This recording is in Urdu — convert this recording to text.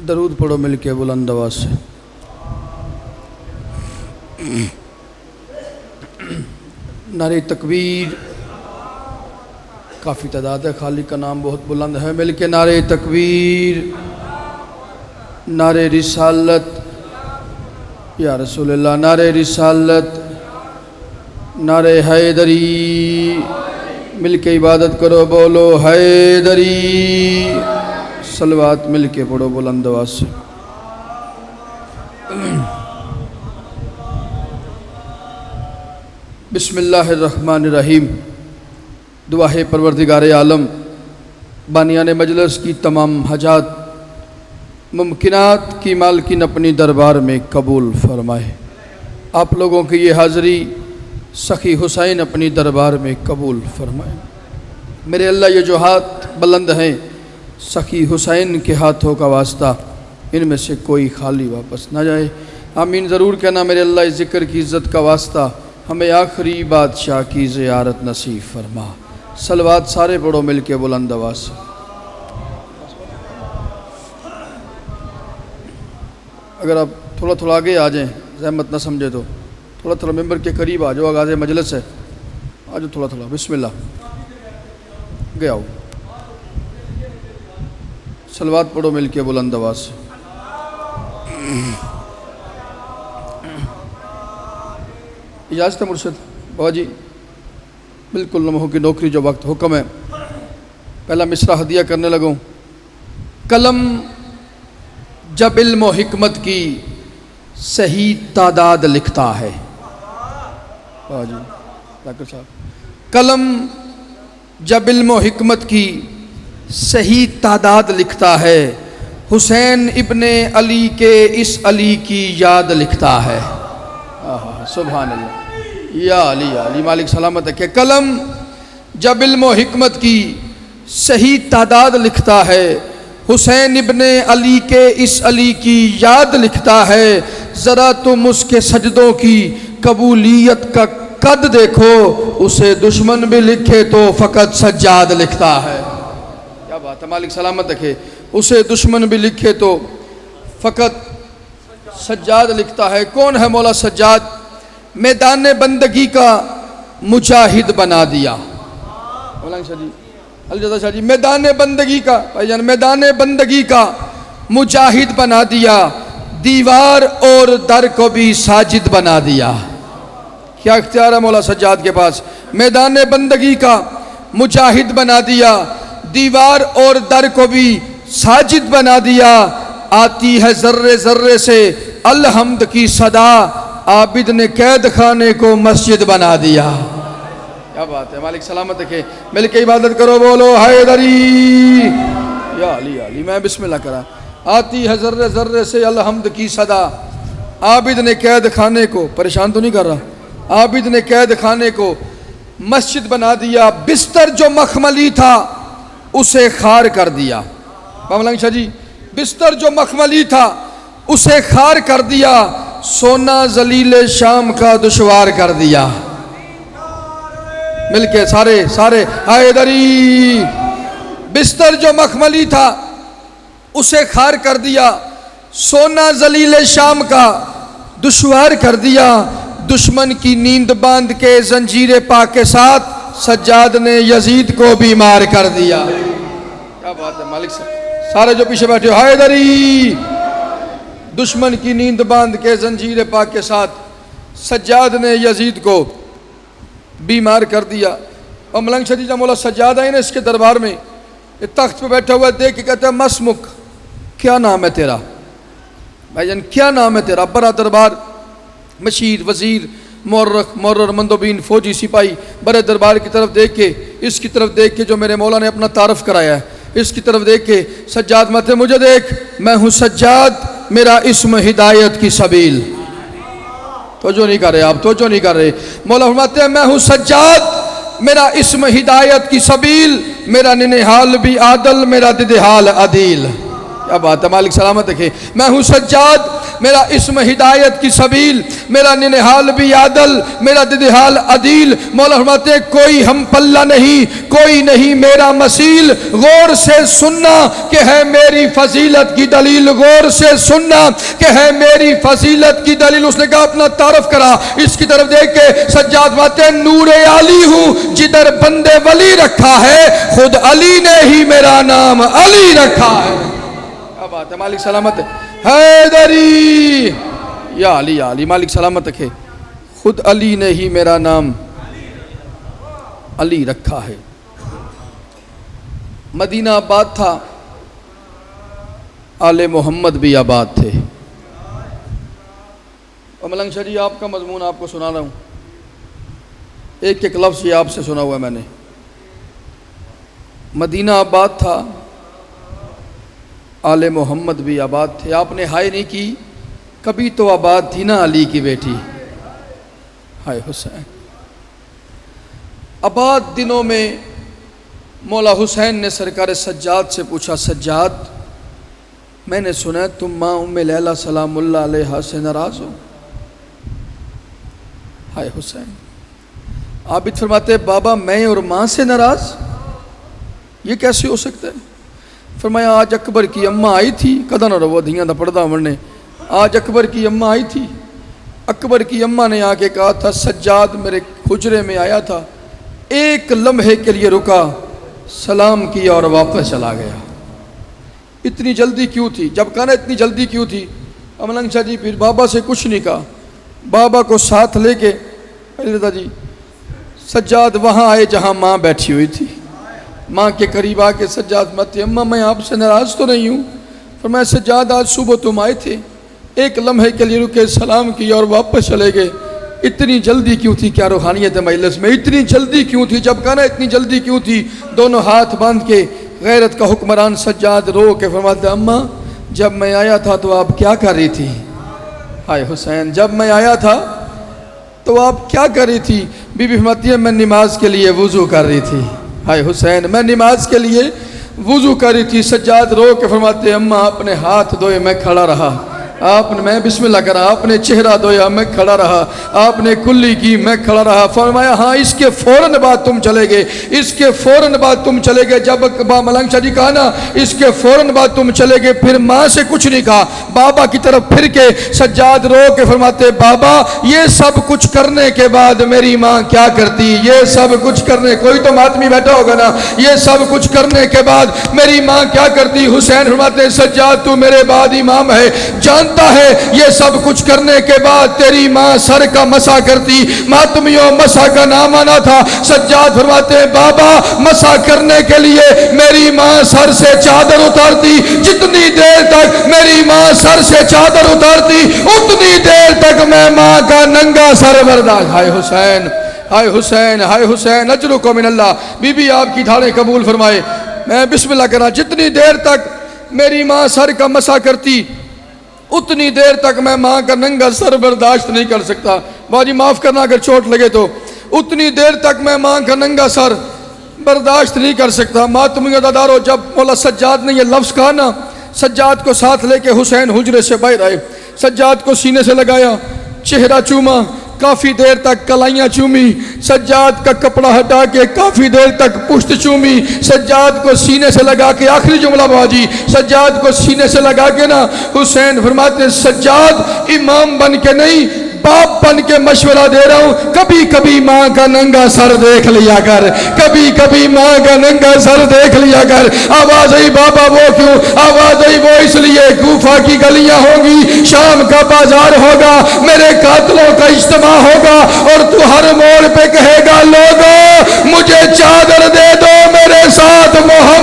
درود پڑھو مل کے بلند آواز سے۔ نعرہ تکبیر، کافی تعداد ہے، خالق کا نام بہت بلند ہے، مل کے نعرہ تکبیر، نعرہ رسالت، یا رسول اللہ، نعرہ رسالت، نعرہ حیدری، مل کے عبادت کرو، بولو حیدری، صلوات مل کے پڑھو بلند آواز سے۔ بسم اللہ الرحمن الرحیم۔ دعا ہے پروردگار عالم بانیان مجلس کی تمام حاجات ممکنات کی مالکین اپنی دربار میں قبول فرمائے۔ آپ لوگوں کی یہ حاضری سخی حسین اپنی دربار میں قبول فرمائے۔ میرے اللہ یہ جو ہاتھ بلند ہیں سخی حسین کے ہاتھوں کا واسطہ، ان میں سے کوئی خالی واپس نہ جائے۔ آمین ضرور کہنا۔ میرے اللہ اس ذکر کی عزت کا واسطہ ہمیں آخری بادشاہ کی زیارت نصیب فرما۔ صلوات سارے پڑھو مل کے بلند آواز سے۔ اگر آپ تھوڑا تھوڑا آگے آ جائیں، زحمت نہ سمجھے تو تھوڑا تھوڑا ممبر کے قریب آ جاؤ، آغاز مجلس ہے، آ جاؤ تھوڑا تھوڑا۔ بسم اللہ، گیا ہو۔ صلوات پڑھو مل کے بلند آواز سے۔ اجازت ہے مرشد بابا جی؟ بالکل لمحوں کی نوکری جو وقت حکم ہے، پہلا مصرع ہدیہ کرنے لگوں۔ قلم جب علم و حکمت کی صحیح تعداد لکھتا ہے، بابا جی ڈاکٹر صاحب، قلم جب علم و حکمت کی صحیح تعداد لکھتا ہے، حسین ابن علی کے اس علی کی یاد لکھتا ہے۔ سبحان اللہ، یا علی یا علی، مالک سلامت ہے کہ قلم جب علم و حکمت کی صحیح تعداد لکھتا ہے، حسین ابن علی کے اس علی کی یاد لکھتا ہے۔ ذرا تم اس کے سجدوں کی قبولیت کا قد دیکھو، اسے دشمن بھی لکھے تو فقط سجاد لکھتا ہے۔ کیا بات ہے، مالک سلامت ہے، اسے دشمن بھی لکھے تو فقط سجاد لکھتا ہے۔ کون ہے مولا سجاد؟ میدان بندگی کا مجاہد بنا دیا۔ مولانا شاہ جی، الجزا شاہ جی، میدان بندگی کا، بھائی جان، میدان بندگی کا مجاہد بنا دیا، دیوار اور در کو بھی ساجد بنا دیا۔ کیا اختیار ہے مولا سجاد کے پاس؟ میدان بندگی کا مجاہد بنا دیا، دیوار اور در کو بھی ساجد بنا دیا۔ آتی ہے ذرے ذرے سے الحمد کی صدا، عابد نے قید خانے کو مسجد بنا دیا۔ کیا بات ہے، مالک سلامت ہے، مل کے عبادت کرو، بولو حیدری، یا علی یا علی۔ میں بسم اللہ کرا۔ آتی ہے ذرے ذرے سے الحمد کی صدا، عابد نے قید خانے کو، پریشان تو نہیں کر رہا، عابد نے قید خانے کو مسجد بنا دیا۔ بستر جو مخملی تھا اسے خار کر دیا۔ مولانا شاہ جی، بستر جو مخملی تھا اسے خار کر دیا، سونا ذلیل شام کا دشوار کر دیا۔ مل کے سارے حیدری۔ بستر جو مخملی تھا اسے خار کر دیا، سونا ذلیل شام کا دشوار کر دیا۔ دشمن کی نیند باندھ کے زنجیر پا کے ساتھ سجاد نے یزید کو بیمار کر دیا۔ کیا بات ہے مالک صاحب، سارے جو پیچھے بیٹھے ہو، حیدری۔ دشمن کی نیند باندھ کے زنجیر پا کے ساتھ سجاد نے یزید کو بیمار کر دیا۔ اور ملنگ شدید مولا سجاد آئے نا اس کے دربار میں، یہ تخت پہ بیٹھا ہوا دیکھ کے کہتا ہے مسمک، کیا نام ہے تیرا؟ بھائی جان کیا نام ہے تیرا؟ بڑا دربار، مشیر، وزیر، مورخ، مورر، مندوبین، فوجی، سپاہی بڑے دربار کی طرف دیکھ کے، اس کی طرف دیکھ کے جو میرے مولا نے اپنا تعارف کرایا ہے، اس کی طرف دیکھ کے سجاد مت مجھے دیکھ، میں ہوں سجاد، میرا اسم ہدایت کی سبیل۔ توجہ نہیں کر رہے آپ، توجہ نہیں کر رہے۔ مولا فرماتے ہیں میں ہوں سجاد، میرا اسم ہدایت کی سبیل، میرا ننہال بھی عادل، میرا ددحال عدیل۔ کیا بات ہے، مالک سلامت رکھے۔ میں ہوں سجاد، میرا اسم ہدایت کی سبیل، میرا ننہال بھی عادل، میرا ددحال عدیل۔ مولا فرماتے ہیں کوئی ہم پلہ نہیں، کوئی نہیں میرا مثیل۔ غور سے سننا کہ ہے میری فضیلت کی دلیل، غور سے سننا کہ ہے میری فضیلت کی دلیل۔ اس نے کہا اپنا تعارف کرا، اس کی طرف دیکھ کے سجاد فرماتے ہیں نور علی ہوں، جدھر بندے ولی رکھا ہے خود علی نے ہی میرا نام علی رکھا ہے۔ کیا بات ہے، مالک سلامت ہے۔ حیدری یا علی، یا علی، مالک سلامت رکھے۔ خود علی نے ہی میرا نام علی رکھا ہے۔ مدینہ آباد تھا، آل محمد بھی آباد تھے۔ اور ملنگ شاہ جی آپ کا مضمون آپ کو سنا رہا ہوں، ایک ایک لفظ یہ آپ سے سنا ہوا ہے میں نے۔ مدینہ آباد تھا، آل محمد بھی آباد تھے۔ آپ نے ہائے نہیں کی، کبھی تو آباد تھی نا علی کی بیٹی، ہائے حسین۔ آباد دنوں میں مولا حسین نے سرکار سجاد سے پوچھا، سجاد میں نے سنا ہے تم ماں ام لیلہ سلام اللہ علیہا سے ناراض ہو۔ ہائے حسین، آپ فرماتے بابا میں اور ماں سے ناراض، یہ کیسے ہو سکتا ہے؟ فرمایا آج اکبر کی اماں آئی تھی، کدھا نہ رو دھیاں دا پردہ مرنے، آج اکبر کی اماں آئی تھی، اکبر کی اماں نے آ کے کہا تھا سجاد میرے حجرے میں آیا تھا، ایک لمحے کے لیے رکا، سلام کیا اور واپس چلا گیا۔ اتنی جلدی کیوں تھی؟ جب کہا نا اتنی جلدی کیوں تھی، ملنگ شاہ جی پھر بابا سے کچھ نہیں کہا، بابا کو ساتھ لے کے جی سجاد وہاں آئے جہاں ماں بیٹھی ہوئی تھی۔ ماں کے قریب آ کے سجاد مت اماں میں آپ سے ناراض تو نہیں ہوں۔ فرمایا سجاد آج صبح تم آئے تھے، ایک لمحے کے لیے رکے، سلام کیا اور واپس چلے گئے، اتنی جلدی کیوں تھی؟ کیا روحانیت ہے مجلس میں؟ اتنی جلدی کیوں تھی؟ جب کہا نا اتنی جلدی کیوں تھی، دونوں ہاتھ باندھ کے غیرت کا حکمران سجاد رو کے فرماتا اماں جب میں آیا تھا تو آپ کیا کر رہی تھی؟ ہائے حسین، جب میں آیا تھا تو آپ کیا کر رہی تھی؟ بی بی فرماتی ہے میں نماز کے لیے وضو کر رہی تھی۔ ہائے حسین، میں نماز کے لیے وضو کر رہی تھی۔ سجاد رو کے فرماتے اماں اپنے ہاتھ دھوئے میں کھڑا رہا، آپ نے میں بسم اللہ کرا، آپ نے چہرہ دھویا میں کھڑا رہا، آپ نے کلی کی میں کھڑا رہا۔ فرمایا ہاں اس کے فوراً بعد تم چلے گئے، اس کے فوراً بعد تم چلے گئے۔ جب ملنگ شاہ جی کہا نا اس کے فوراً بعد تم چلے گئے، پھر ماں سے کچھ نہیں کہا، بابا کی طرف پھر کے سجاد رو کے فرماتے بابا یہ سب کچھ کرنے کے بعد میری ماں کیا کرتی؟ یہ سب کچھ کرنے، کوئی تو ماتمی بیٹھا ہوگا نا، یہ سب کچھ کرنے کے بعد میری ماں کیا کرتی؟ حسین فرماتے سجاد تو میرے بعد امام ہے، جانتا ہے یہ سب کچھ کرنے کے بعد تیری ماں سر کا مسح کرتی، ماتمیوں مسح کا نام آنا تھا۔ سجاد فرماتے ہیں بابا مسح کرنے کے لیے میری ماں سر سے چادر اتارتی، جتنی دیر تک میری ماں سر سے چادر اتارتی اتنی دیر تک میں ماں کا ننگا سر برداشت۔ ہائے حسین، ہائے حسین، ہائے حسین، اجرکم من اللہ۔ بی بی آپ کی دھاڑیں قبول فرمائے، میں بسم اللہ کرا، جتنی دیر تک میری ماں سر کا مسح کرتی اتنی دیر تک میں ماں کا ننگا سر برداشت نہیں کر سکتا۔ باجی معاف کرنا اگر چوٹ لگے تو، اتنی دیر تک میں ماں کا ننگا سر برداشت نہیں کر سکتا۔ ماتمیوں دادارو، جب مولا سجاد نے یہ لفظ کہا نا، سجاد کو ساتھ لے کے حسین حجرے سے باہر آئے، سجاد کو سینے سے لگایا، چہرہ چوما، کافی دیر تک کلائیاں چومی، سجاد کا کپڑا ہٹا کے کافی دیر تک پشت چومی، سجاد کو سینے سے لگا کے، آخری جملہ باجی، سجاد کو سینے سے لگا کے نا حسین فرماتے ہیں سجاد امام بن کے نہیں باپ بن کے مشورہ دے رہا ہوں، کبھی کبھی ماں کا ننگا سر دیکھ لیا کر، کبھی کبھی ماں کا ننگا سر دیکھ لیا کر۔ آواز آئی بابا وہ کیوں؟ آواز آئی وہ اس لیے کوفہ کی گلیاں ہوں گی، شام کا بازار ہوگا، میرے قاتلوں کا اجتماع ہوگا اور تو ہر موڑ پہ کہے گا لوگوں مجھے چادر دے دو، میرے ساتھ محمد